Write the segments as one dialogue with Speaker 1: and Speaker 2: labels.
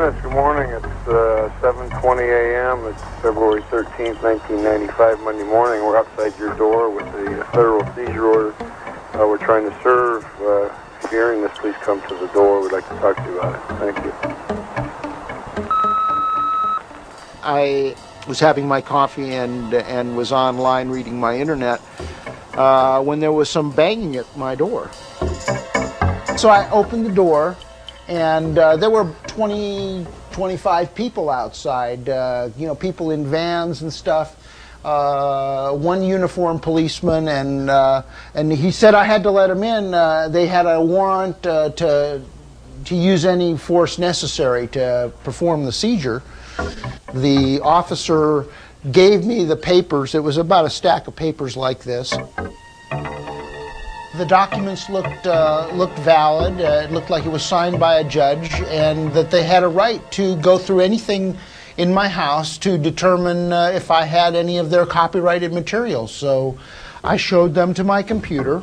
Speaker 1: Yes, good morning. It's 7:20 a.m. It's February 13th, 1995, Monday morning. We're outside your door with a federal seizure order. We're trying to serve. If you're hearing this, please come to the door. We'd like to talk to you about it. Thank you.
Speaker 2: I was having my coffee and was online reading my internet when there was some banging at my door. So I opened the door, and there were 25 people outside, people in vans and stuff. One uniformed policeman, and he said I had to let him in. They had a warrant to use any force necessary to perform the seizure. The officer gave me the papers. It was about a stack of papers like this. The documents looked valid. It looked like it was signed by a judge, and that they had a right to go through anything in my house to determine if I had any of their copyrighted materials. So I showed them to my computer.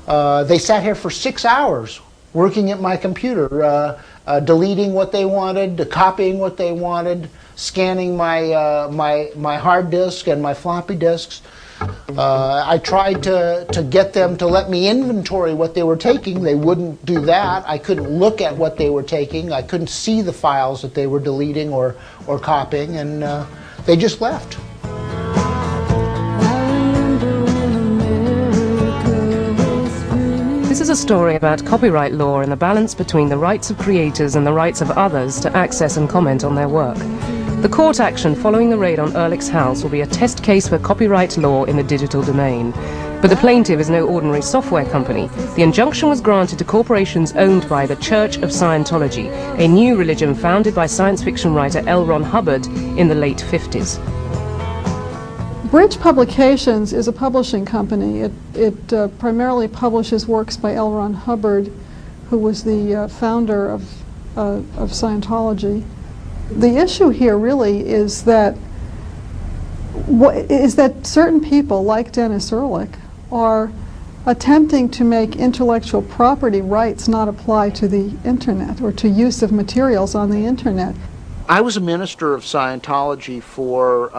Speaker 2: They sat here for 6 hours working at my computer, deleting what they wanted, copying what they wanted, scanning my hard disk and my floppy disks. I tried to get them to let me inventory what they were taking. They wouldn't do that. I couldn't look at what they were taking. I couldn't see the files that they were deleting or copying, and they just left.
Speaker 3: This is a story about copyright law and the balance between the rights of creators and the rights of others to access and comment on their work. The court action following the raid on Ehrlich's house will be a test case for copyright law in the digital domain. But the plaintiff is no ordinary software company. The injunction was granted to corporations owned by the Church of Scientology, a new religion founded by science fiction writer L. Ron Hubbard in the late 50s.
Speaker 4: Bridge Publications is a publishing company. It primarily publishes works by L. Ron Hubbard, who was the founder of Scientology. The issue here really is that certain people, like Dennis Ehrlich, are attempting to make intellectual property rights not apply to the Internet or to use of materials on the Internet.
Speaker 2: I was a minister of Scientology for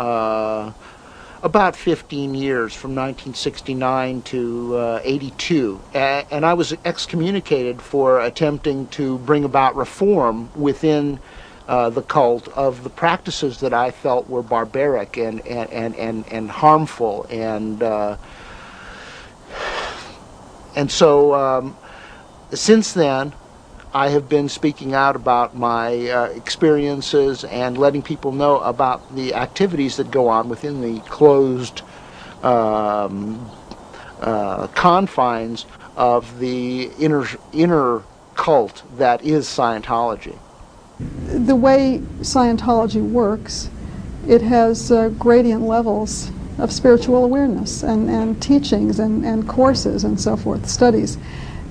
Speaker 2: about 15 years, from 1969 to 82, and I was excommunicated for attempting to bring about reform within the cult of the practices that I felt were barbaric and harmful, and so since then I have been speaking out about my experiences and letting people know about the activities that go on within the closed confines of the inner cult that is Scientology.
Speaker 4: The way Scientology works, it has gradient levels of spiritual awareness and teachings and courses and so forth, studies.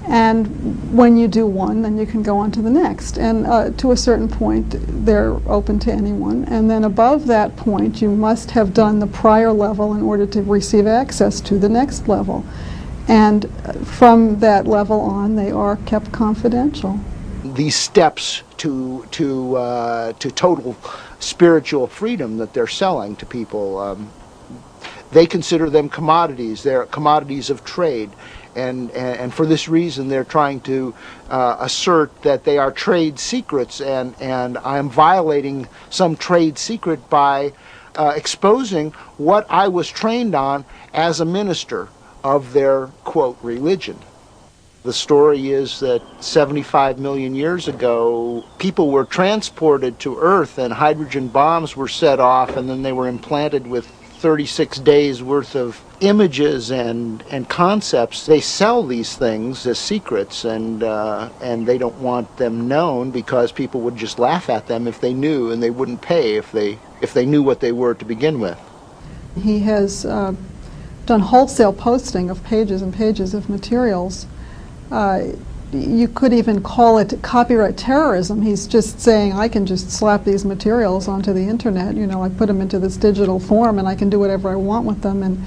Speaker 4: And when you do one, then you can go on to the next. And to a certain point, they're open to anyone. And then above that point, you must have done the prior level in order to receive access to the next level. And from that level on, they are kept confidential.
Speaker 2: These steps to total spiritual freedom that they're selling to people, they consider them commodities. They're commodities of trade. And for this reason, they're trying to assert that they are trade secrets, and I'm violating some trade secret by exposing what I was trained on as a minister of their, quote, religion. The story is that 75 million years ago, people were transported to Earth and hydrogen bombs were set off, and then they were implanted with 36 days worth of images and concepts. They sell these things as secrets, and they don't want them known because people would just laugh at them if they knew, and they wouldn't pay if they knew what they were to begin with.
Speaker 4: He has done wholesale posting of pages and pages of materials. You could even call it copyright terrorism. He's just saying, I can just slap these materials onto the internet, you know, I put them into this digital form and I can do whatever I want with them, and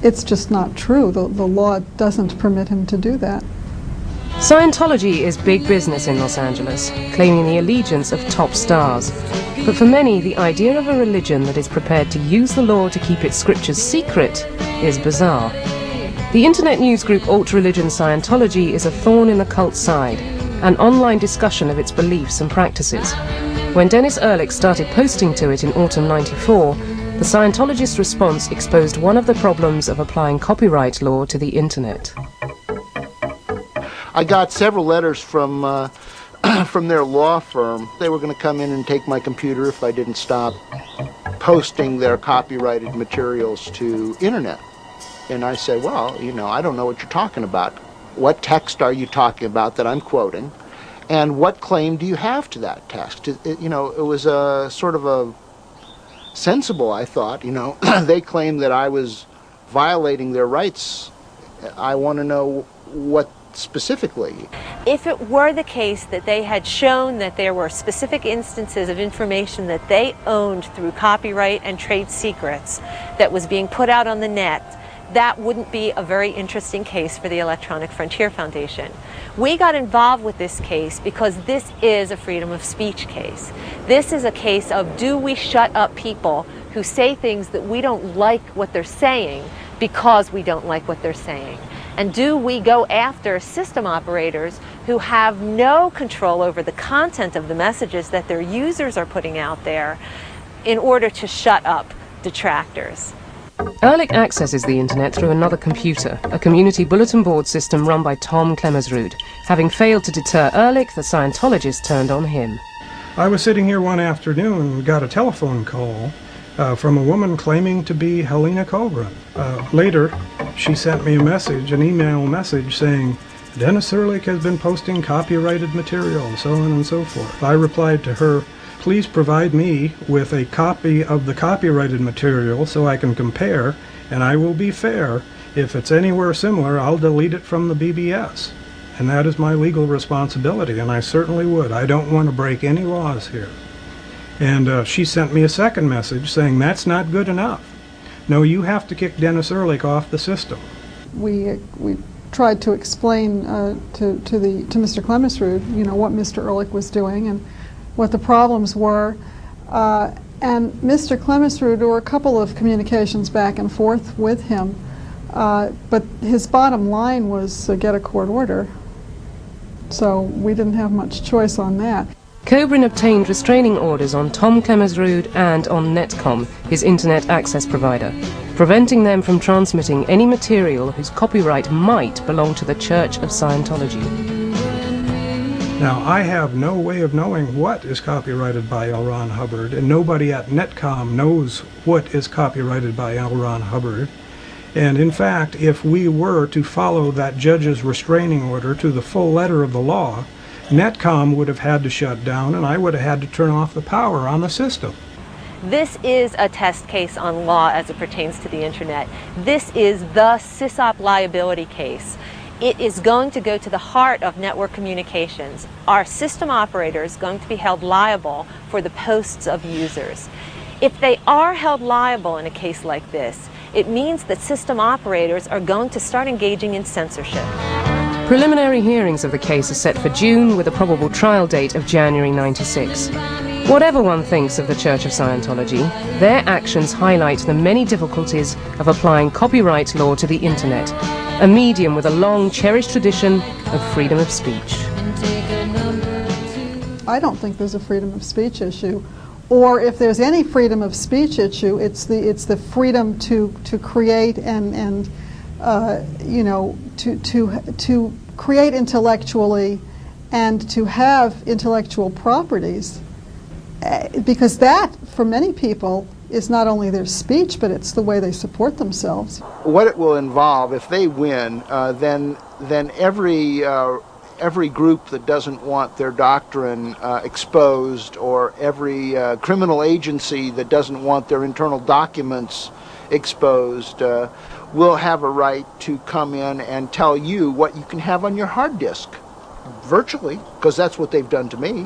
Speaker 4: it's just not true. The law doesn't permit him to do that.
Speaker 3: Scientology is big business in Los Angeles, claiming the allegiance of top stars. But for many, the idea of a religion that is prepared to use the law to keep its scriptures secret is bizarre. The internet news group alt-religion Scientology is a thorn in the cult's side, an online discussion of its beliefs and practices. When Dennis Ehrlich started posting to it in autumn '94, the Scientologist response exposed one of the problems of applying copyright law to the internet.
Speaker 2: I got several letters from their law firm. They were going to come in and take my computer if I didn't stop posting their copyrighted materials to internet. And I said, well, I don't know what you're talking about. What text are you talking about that I'm quoting? And what claim do you have to that text? It was a sort of a sensible, I thought. They claimed that I was violating their rights. I want to know what specifically.
Speaker 5: If it were the case that they had shown that there were specific instances of information that they owned through copyright and trade secrets that was being put out on the net, that wouldn't be a very interesting case for the Electronic Frontier Foundation. We got involved with this case because this is a freedom of speech case. This is a case of, do we shut up people who say things that we don't like what they're saying because we don't like what they're saying? And do we go after system operators who have no control over the content of the messages that their users are putting out there in order to shut up detractors?
Speaker 3: Ehrlich accesses the internet through another computer, a community bulletin board system run by Tom Klemmersrud. Having failed to deter Ehrlich, the Scientologist turned on him.
Speaker 6: I was sitting here one afternoon and got a telephone call from a woman claiming to be Helena Colbran. Later, she sent me an email message saying, Dennis Ehrlich has been posting copyrighted material, and so on and so forth. I replied to her, please provide me with a copy of the copyrighted material so I can compare, and I will be fair. If it's anywhere similar, I'll delete it from the BBS. And that is my legal responsibility, and I certainly would. I don't want to break any laws here. And she sent me a second message saying, that's not good enough. No, you have to kick Dennis Ehrlich off the system.
Speaker 4: We tried to explain to Mr. Klemmersrud, what Mr. Ehrlich was doing and what the problems were. And Mr. Klemmersrud, there were a couple of communications back and forth with him, but his bottom line was get a court order. So we didn't have much choice on that.
Speaker 3: Colbran obtained restraining orders on Tom Klemmersrud and on Netcom, his internet access provider, preventing them from transmitting any material whose copyright might belong to the Church of Scientology.
Speaker 6: Now, I have no way of knowing what is copyrighted by L. Ron Hubbard, and nobody at Netcom knows what is copyrighted by L. Ron Hubbard. And in fact, if we were to follow that judge's restraining order to the full letter of the law, Netcom would have had to shut down, and I would have had to turn off the power on the system.
Speaker 5: This is a test case on law as it pertains to the internet. This is the SysOp liability case. It is going to go to the heart of network communications. Our system operator is going to be held liable for the posts of users. If they are held liable in a case like this, it means that system operators are going to start engaging in censorship.
Speaker 3: Preliminary hearings of the case are set for June, with a probable trial date of January '96. Whatever one thinks of the Church of Scientology, their actions highlight the many difficulties of applying copyright law to the internet, a medium with a long, cherished tradition of freedom of speech.
Speaker 4: I don't think there's a freedom of speech issue. Or if there's any freedom of speech issue, it's the freedom to create and to create intellectually and to have intellectual properties, because that, for many people, is not only their speech, but it's the way they support themselves.
Speaker 2: What it will involve, if they win, then every group that doesn't want their doctrine exposed, or every criminal agency that doesn't want their internal documents exposed, will have a right to come in and tell you what you can have on your hard disk, virtually, because that's what they've done to me.